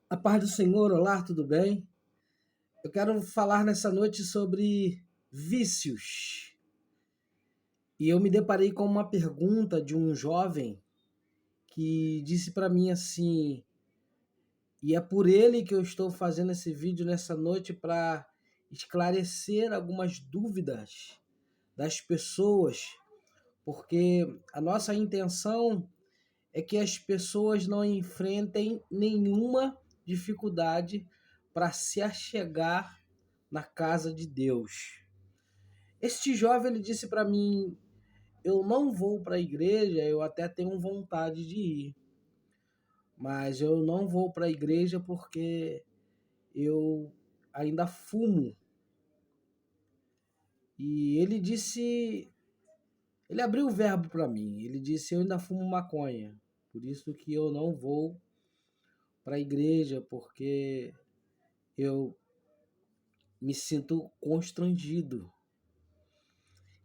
A paz do Senhor, olá, tudo bem? Eu quero falar nessa noite sobre vícios. E eu me deparei com uma pergunta de um jovem que disse para mim assim, e é por ele que eu estou fazendo esse vídeo nessa noite para esclarecer algumas dúvidas das pessoas, porque a nossa intenção é que as pessoas não enfrentem nenhuma dificuldade para se achegar na casa de Deus. Este jovem ele disse para mim: eu não vou para a igreja, eu até tenho vontade de ir, mas eu não vou para a igreja porque eu ainda fumo. E ele abriu o verbo para mim, ele disse: eu ainda fumo maconha, por isso que eu não vou para a igreja, porque eu me sinto constrangido.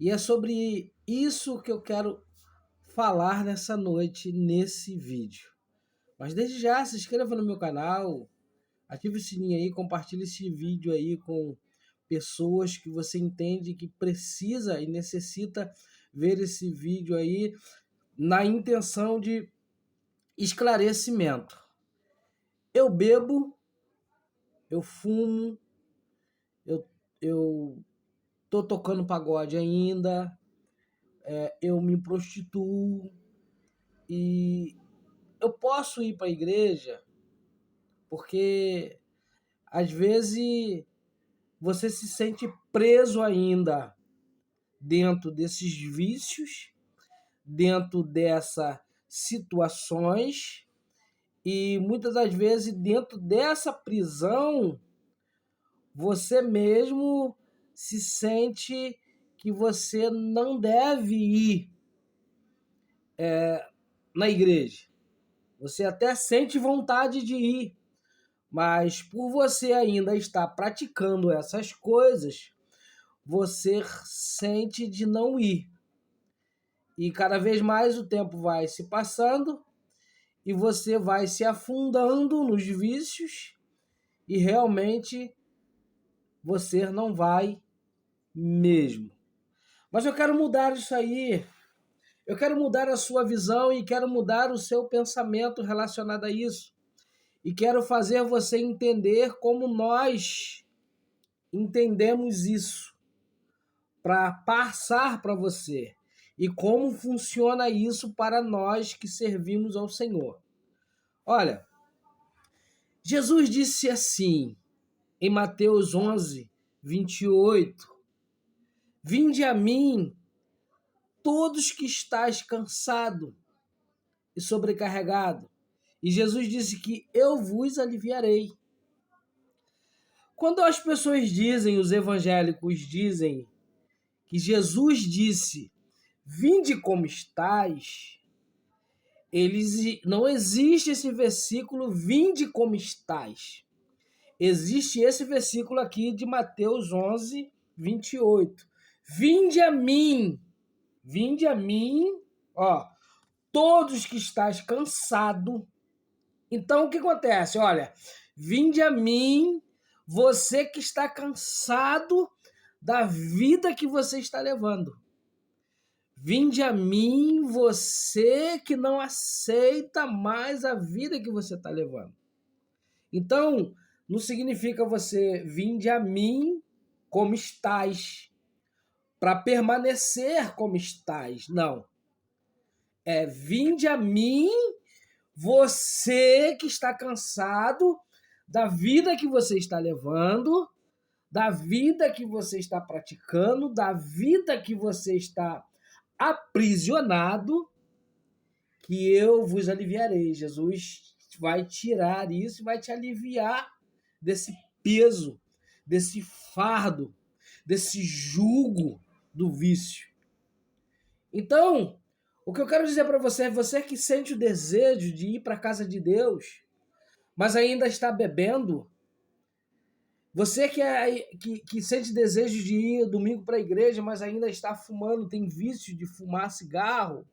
E é sobre isso que eu quero falar nessa noite, nesse vídeo. Mas desde já, se inscreva no meu canal, ative o sininho aí, compartilhe esse vídeo aí com pessoas que você entende que precisa e necessita ver esse vídeo aí na intenção de esclarecimento. Eu bebo, eu fumo, eu, eu tô tocando pagode ainda, eu me prostituo e eu posso ir para a igreja porque às vezes você se sente preso ainda dentro desses vícios, dentro dessas situações e muitas das vezes dentro dessa prisão você mesmo se sente que você não deve ir na igreja. Você até sente vontade de ir, mas por você ainda estar praticando essas coisas, você sente de não ir. E cada vez mais o tempo vai se passando e você vai se afundando nos vícios e realmente você não vai mesmo. Mas eu quero mudar isso aí. Eu quero mudar a sua visão e quero mudar o seu pensamento relacionado a isso. E quero fazer você entender como nós entendemos isso, para passar para você. E como funciona isso para nós que servimos ao Senhor. Olha, Jesus disse assim, em Mateus 11, 28, vinde a mim, todos que estáis cansado e sobrecarregado. E Jesus disse que eu vos aliviarei. Quando as pessoas dizem, os evangélicos dizem, que Jesus disse, vinde como estáis, não existe esse versículo, vinde como estáis. Existe esse versículo aqui de Mateus 11, 28. Vinde a mim, ó, todos que estáis cansado. Então, o que acontece? Olha, vinde a mim, você que está cansado da vida que você está levando. Vinde a mim, você que não aceita mais a vida que você está levando. Então, não significa você vinde a mim como estás, para permanecer como estás. Não. É vinde a mim, você que está cansado da vida que você está levando, da vida que você está praticando, da vida que você está aprisionado, que eu vos aliviarei. Jesus vai tirar isso e vai te aliviar desse peso, desse fardo, desse jugo do vício. Então, o que eu quero dizer para você é você que sente o desejo de ir para a casa de Deus, mas ainda está bebendo, você que sente desejo de ir domingo para a igreja, mas ainda está fumando, tem vício de fumar cigarro,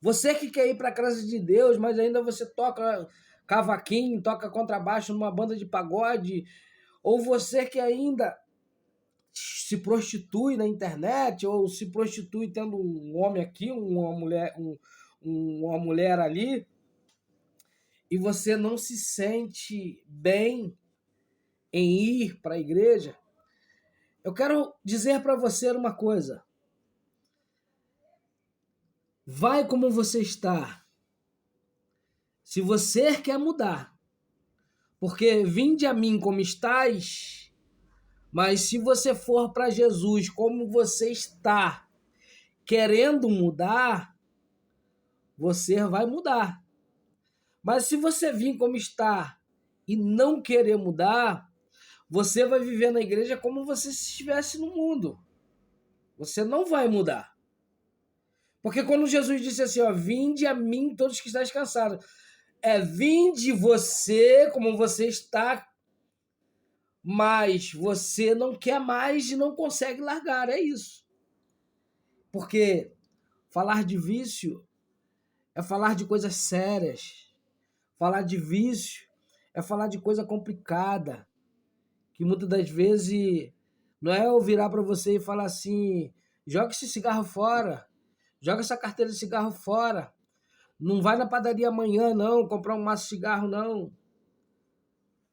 você que quer ir para a casa de Deus, mas ainda você toca cavaquinho, toca contrabaixo numa banda de pagode, ou você que ainda se prostitui na internet, ou se prostitui tendo um homem aqui, uma mulher ali, e você não se sente bem em ir para a igreja, eu quero dizer para você uma coisa. Vai como você está. Se você quer mudar, porque vinde a mim como estás, mas se você for para Jesus como você está, querendo mudar, você vai mudar. Mas se você vir como está e não querer mudar, você vai viver na igreja como você estivesse no mundo. Você não vai mudar. Porque quando Jesus disse assim, ó, vinde a mim todos que estáis cansados, vinde você como você está, mas você não quer mais e não consegue largar, é isso. Porque falar de vício é falar de coisas sérias. Falar de vício é falar de coisa complicada, que muitas das vezes não é eu virar para você e falar assim, joga esse cigarro fora, joga essa carteira de cigarro fora, não vai na padaria amanhã não, comprar um maço de cigarro não.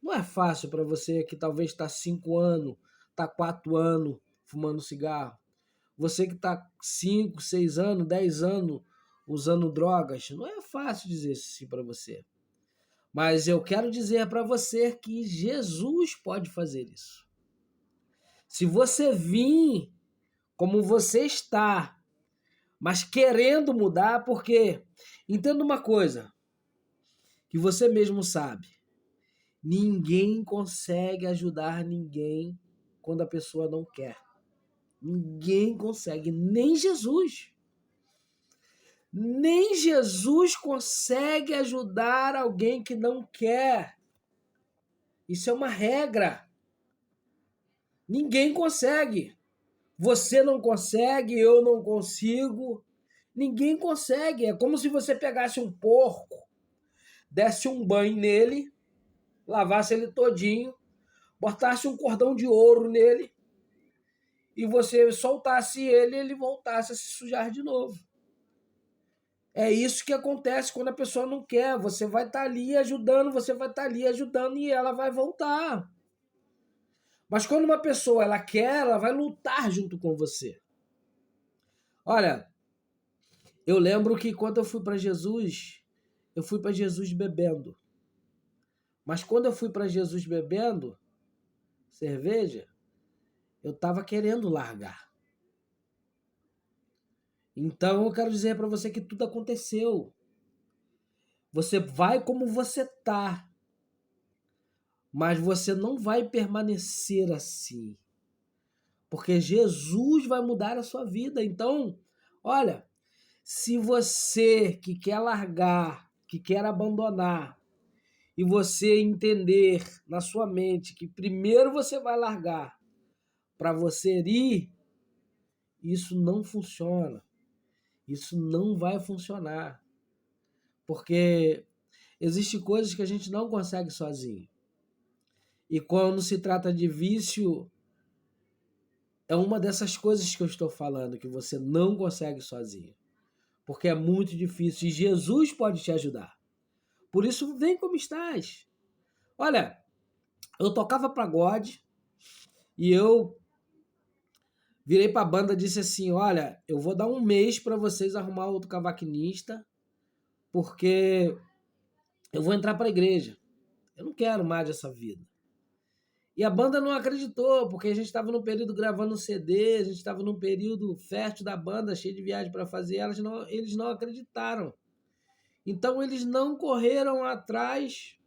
Não é fácil para você que talvez está 5 anos, está 4 anos fumando cigarro. Você que está 5, 6 anos, 10 anos usando drogas. Não é fácil dizer isso para você. Mas eu quero dizer para você que Jesus pode fazer isso. Se você vir como você está, mas querendo mudar, porque entenda uma coisa que você mesmo sabe. Ninguém consegue ajudar ninguém quando a pessoa não quer. Ninguém consegue, nem Jesus. Nem Jesus consegue ajudar alguém que não quer. Isso é uma regra. Ninguém consegue. Você não consegue, eu não consigo. Ninguém consegue. É como se você pegasse um porco, desse um banho nele, lavasse ele todinho, botasse um cordão de ouro nele e você soltasse ele e ele voltasse a se sujar de novo. É isso que acontece quando a pessoa não quer. Você vai estar ali ajudando, você vai estar ali ajudando e ela vai voltar. Mas quando uma pessoa ela quer, ela vai lutar junto com você. Olha, eu lembro que quando eu fui para Jesus bebendo. Mas quando eu fui para Jesus bebendo cerveja, eu estava querendo largar. Então eu quero dizer para você que tudo aconteceu. Você vai como você tá, mas você não vai permanecer assim. Porque Jesus vai mudar a sua vida. Então, olha, se você que quer largar, que quer abandonar, e você entender na sua mente que primeiro você vai largar para você ir, isso não funciona. Isso não vai funcionar. Porque existem coisas que a gente não consegue sozinho. E quando se trata de vício, é uma dessas coisas que eu estou falando, que você não consegue sozinho. Porque é muito difícil e Jesus pode te ajudar. Por isso, vem como estás. Olha, eu tocava pagode e eu virei para a banda e disse assim, olha, eu vou dar um mês para vocês arrumar outro cavaquinista, porque eu vou entrar para a igreja. Eu não quero mais essa vida. E a banda não acreditou, porque a gente estava num período gravando CD, a gente estava num período fértil da banda, cheio de viagem para fazer, eles não acreditaram. Então eles não correram atrás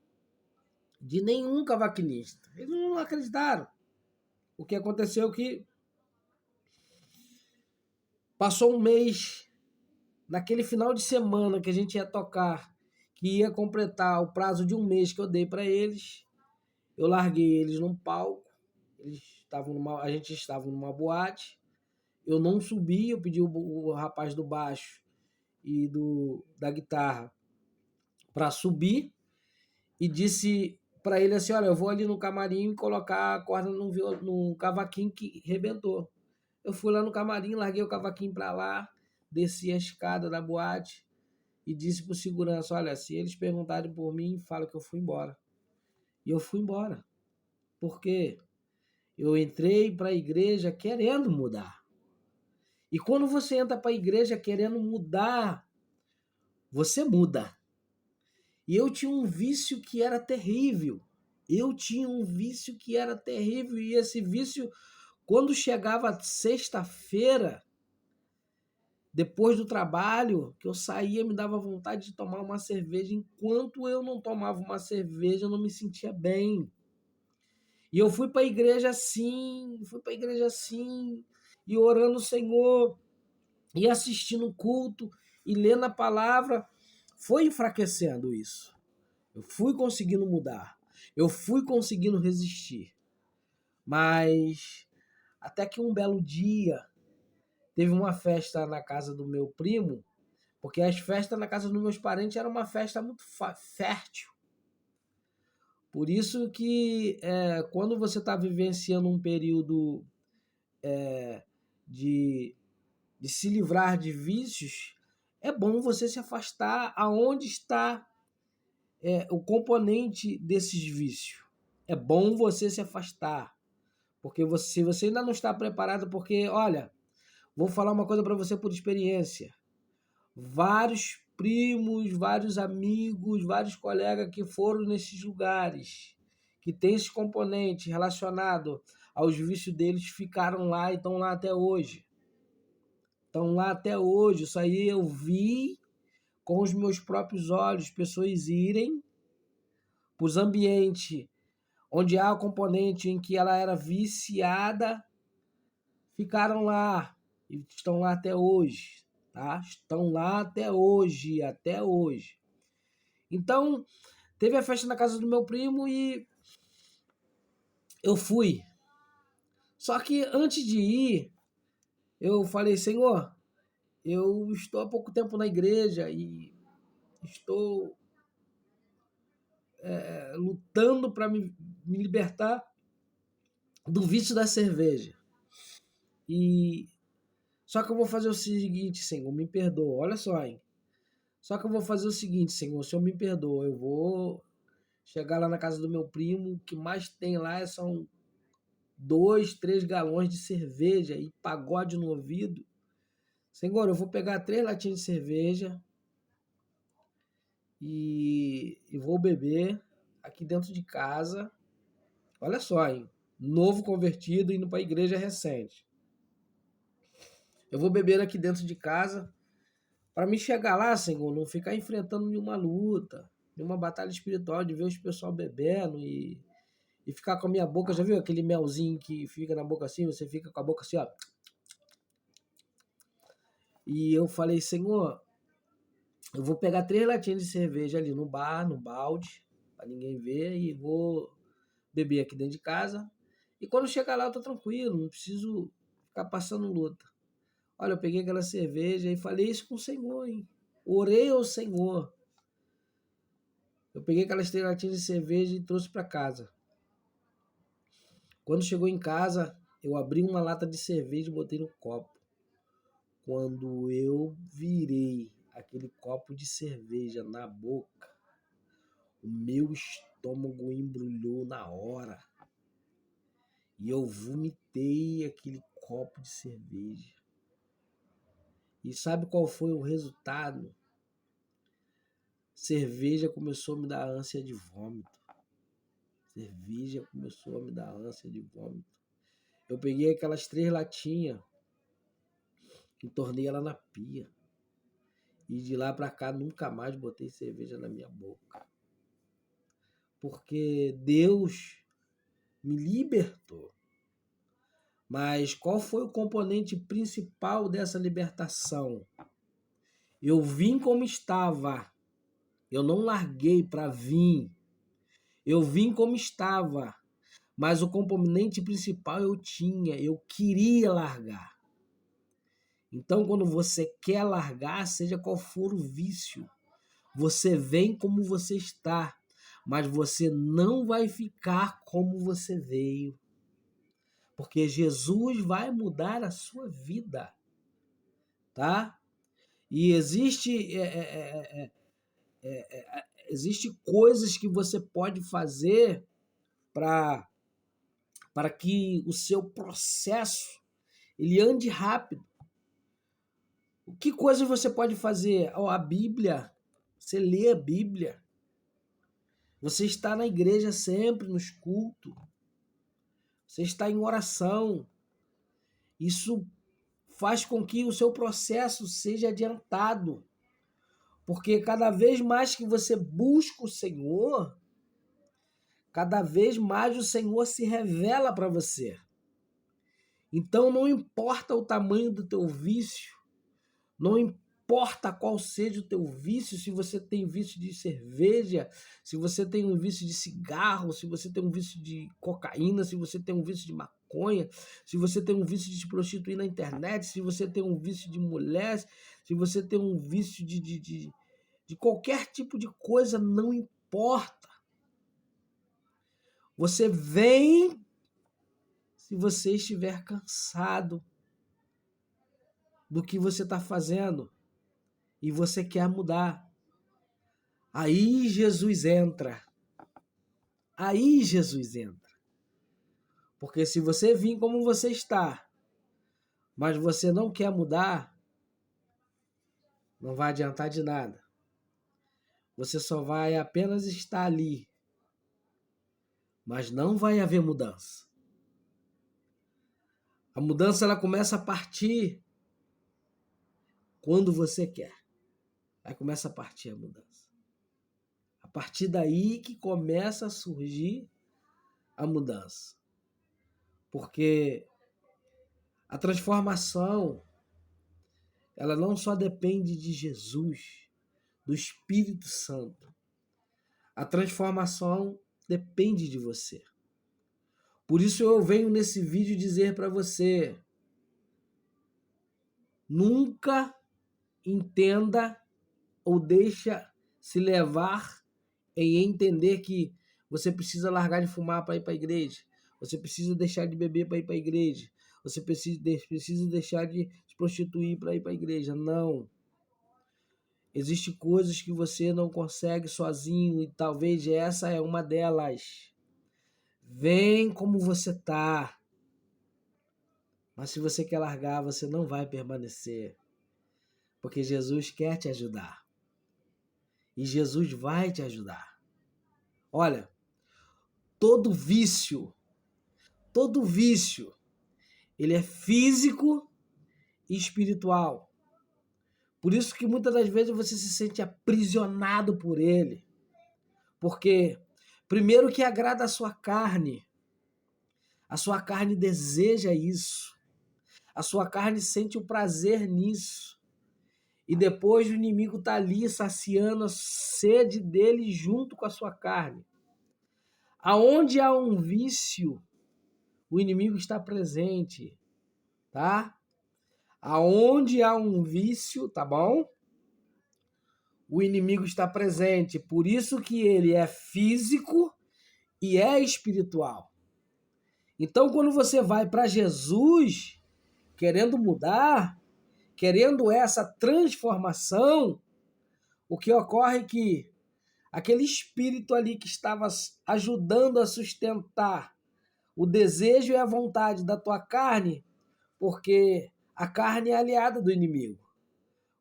de nenhum cavaquinista. Eles não acreditaram. O que aconteceu é que passou um mês, naquele final de semana que a gente ia tocar, que ia completar o prazo de um mês que eu dei para eles, eu larguei eles num palco, a gente estava numa boate, eu não subi, eu pedi o rapaz do baixo e da guitarra para subir, e disse para ele assim: olha, eu vou ali no camarim colocar a corda no cavaquinho que rebentou. Eu fui lá no camarim, larguei o cavaquinho para lá, desci a escada da boate e disse pro segurança: olha, se eles perguntarem por mim, fala que eu fui embora. E eu fui embora. Por quê? Eu entrei para a igreja querendo mudar. E quando você entra para a igreja querendo mudar, você muda. E eu tinha um vício que era terrível. Eu tinha um vício que era terrível. E esse vício, quando chegava sexta-feira, depois do trabalho, que eu saía, me dava vontade de tomar uma cerveja. Enquanto eu não tomava uma cerveja, eu não me sentia bem. E eu fui para a igreja assim, e orando o Senhor, e assistindo o culto, e lendo a palavra. Foi enfraquecendo isso. Eu fui conseguindo mudar. Eu fui conseguindo resistir. Mas até que um belo dia teve uma festa na casa do meu primo, porque as festas na casa dos meus parentes era uma festa muito fértil. Por isso que quando você está vivenciando um período de, de se livrar de vícios, é bom você se afastar aonde está o componente desses vícios. É bom você se afastar, porque se você ainda não está preparado, porque, olha, vou falar uma coisa para você por experiência. Vários primos, vários amigos, vários colegas que foram nesses lugares, que tem esse componente relacionado aos vícios deles, ficaram lá e estão lá até hoje. Estão lá até hoje. Isso aí eu vi com os meus próprios olhos, pessoas irem para os ambientes onde há o componente em que ela era viciada, ficaram lá e estão lá até hoje, tá? Estão lá até hoje, até hoje. Então, teve a festa na casa do meu primo e eu fui. Só que antes de ir, eu falei: Senhor, eu estou há pouco tempo na igreja e estou lutando para me libertar do vício da cerveja. E só que eu vou fazer o seguinte, Senhor, me perdoa. Olha só, hein? Só que eu vou fazer o seguinte, Senhor, o Senhor me perdoa. Eu vou chegar lá na casa do meu primo, o que mais tem lá são 2, 3 galões de cerveja e pagode no ouvido. Senhor, eu vou pegar 3 latinhas de cerveja e vou beber aqui dentro de casa. Olha só, hein? Novo convertido, indo para a igreja recente. Eu vou beber aqui dentro de casa para me chegar lá, Senhor, não ficar enfrentando nenhuma luta, nenhuma batalha espiritual, de ver os pessoal bebendo e ficar com a minha boca. Já viu aquele melzinho que fica na boca assim? Você fica com a boca assim, ó. E eu falei: Senhor, eu vou pegar 3 latinhas de cerveja ali no bar, no balde, para ninguém ver, e vou beber aqui dentro de casa. E quando chegar lá eu tô tranquilo, não preciso ficar passando luta. Olha, eu peguei aquela cerveja e falei isso com o Senhor, hein? Orei ao Senhor. Eu peguei aquelas 3 latinhas de cerveja e trouxe para casa. Quando chegou em casa, eu abri uma lata de cerveja e botei no copo. Quando eu virei aquele copo de cerveja na boca, o meu estômago embrulhou na hora. E eu vomitei aquele copo de cerveja. E sabe qual foi o resultado? Cerveja começou a me dar ânsia de vômito. Cerveja começou a me dar ânsia de vômito. Eu peguei aquelas 3 latinhas e tornei ela na pia. E de lá pra cá nunca mais botei cerveja na minha boca. Porque Deus me libertou. Mas qual foi o componente principal dessa libertação? Eu vim como estava. Eu não larguei para vir. Eu vim como estava. Mas o componente principal eu tinha. Eu queria largar. Então, quando você quer largar, seja qual for o vício, você vem como você está. mas você não vai ficar como você veio, porque Jesus vai mudar a sua vida, tá? E existe coisas que você pode fazer para que o seu processo ele ande rápido. Que coisas você pode fazer? A Bíblia, você lê a Bíblia, você está na igreja sempre, nos cultos, você está em oração. Isso faz com que o seu processo seja adiantado, porque cada vez mais que você busca o Senhor, cada vez mais o Senhor se revela para você. Então não importa o tamanho do teu vício, não importa qual seja o teu vício, se você tem vício de cerveja, se você tem um vício de cigarro, se você tem um vício de cocaína, se você tem um vício de maconha, se você tem um vício de se prostituir na internet, se você tem um vício de mulher, se você tem um vício de qualquer tipo de coisa, não importa. Você vem se você estiver cansado do que você está fazendo e você quer mudar. Aí Jesus entra. Aí Jesus entra. Porque se você vir como você está, mas você não quer mudar, não vai adiantar de nada. Você só vai apenas estar ali, mas não vai haver mudança. A mudança ela começa a partir quando você quer. Aí começa a partir a mudança. A partir daí que começa a surgir a mudança. Porque a transformação, ela não só depende de Jesus, do Espírito Santo. A transformação depende de você. Por isso eu venho nesse vídeo dizer para você, nunca entenda ou deixa se levar em entender que você precisa largar de fumar para ir para a igreja, você precisa deixar de beber para ir para a igreja, você precisa deixar de se prostituir para ir para a igreja. Não. Existem coisas que você não consegue sozinho e talvez essa é uma delas. Vem como você tá. Mas se você quer largar, você não vai permanecer. Porque Jesus quer te ajudar. E Jesus vai te ajudar. Olha, todo vício, ele é físico e espiritual. Por isso que muitas das vezes você se sente aprisionado por ele. Porque, primeiro que agrada a sua carne deseja isso. A sua carne sente o prazer nisso. E depois o inimigo está ali saciando a sede dele junto com a sua carne. Aonde há um vício, o inimigo está presente, tá? Aonde há um vício, tá bom? O inimigo está presente. Por isso que ele é físico e é espiritual. Então, quando você vai para Jesus, querendo mudar, querendo essa transformação, o que ocorre é que aquele espírito ali que estava ajudando a sustentar o desejo e a vontade da tua carne, porque a carne é aliada do inimigo.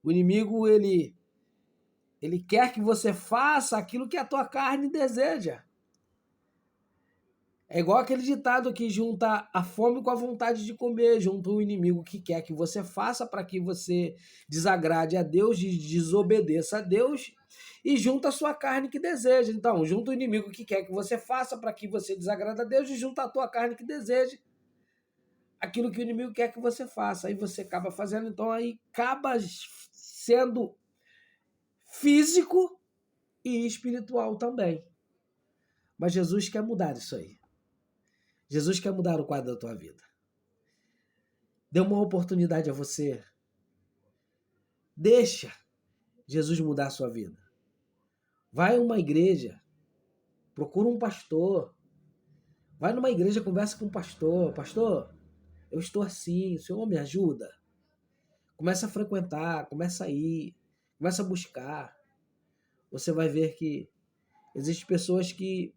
O inimigo, ele quer que você faça aquilo que a tua carne deseja. É igual aquele ditado que junta a fome com a vontade de comer, junta o inimigo que quer que você faça para que você desagrade a Deus, desobedeça a Deus, e junta a sua carne que deseja. Então, junta o inimigo que quer que você faça para que você desagrade a Deus e junta a tua carne que deseja aquilo que o inimigo quer que você faça. Aí você acaba fazendo, então aí acaba sendo físico e espiritual também. Mas Jesus quer mudar isso aí. Jesus quer mudar o quadro da tua vida. Dê uma oportunidade a você. Deixa Jesus mudar a sua vida. Vai a uma igreja. Procura um pastor. Vai numa igreja, conversa com um pastor. Pastor, eu estou assim, o senhor me ajuda? Começa a frequentar, começa a ir, começa a buscar. Você vai ver que existem pessoas que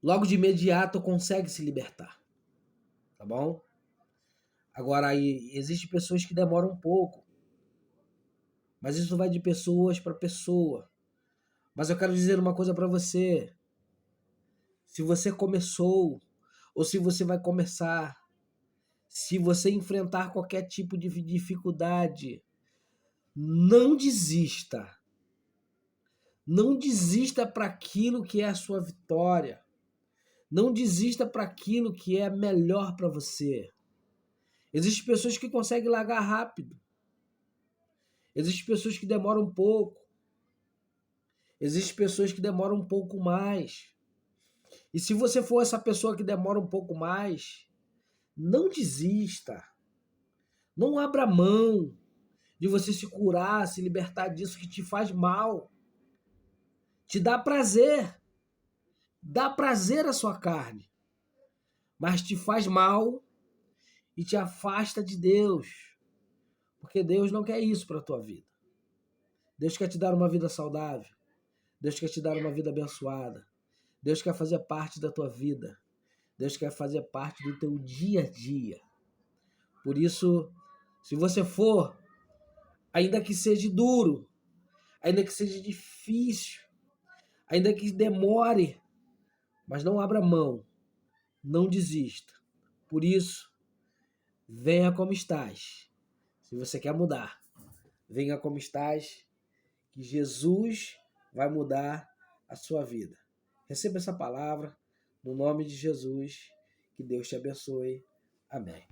logo de imediato conseguem se libertar, tá bom? Agora, aí, existem pessoas que demoram um pouco, mas isso vai de pessoas para pessoa. Mas eu quero dizer uma coisa para você. Se você começou, ou se você vai começar, se você enfrentar qualquer tipo de dificuldade, não desista. Não desista para aquilo que é a sua vitória. Não desista para aquilo que é melhor para você. Existem pessoas que conseguem largar rápido. Existem pessoas que demoram um pouco. Existem pessoas que demoram um pouco mais. E se você for essa pessoa que demora um pouco mais, não desista. Não abra mão de você se curar, se libertar disso que te faz mal. Te dá prazer. Dá prazer à sua carne. Mas te faz mal e te afasta de Deus. Porque Deus não quer isso para a tua vida. Deus quer te dar uma vida saudável. Deus quer te dar uma vida abençoada. Deus quer fazer parte da tua vida. Deus quer fazer parte do teu dia a dia. Por isso, se você for, ainda que seja duro, ainda que seja difícil, ainda que demore, mas não abra mão, não desista. Por isso, venha como estás. Se você quer mudar, venha como estás, que Jesus vai mudar a sua vida. Receba essa palavra no nome de Jesus. Que Deus te abençoe. Amém.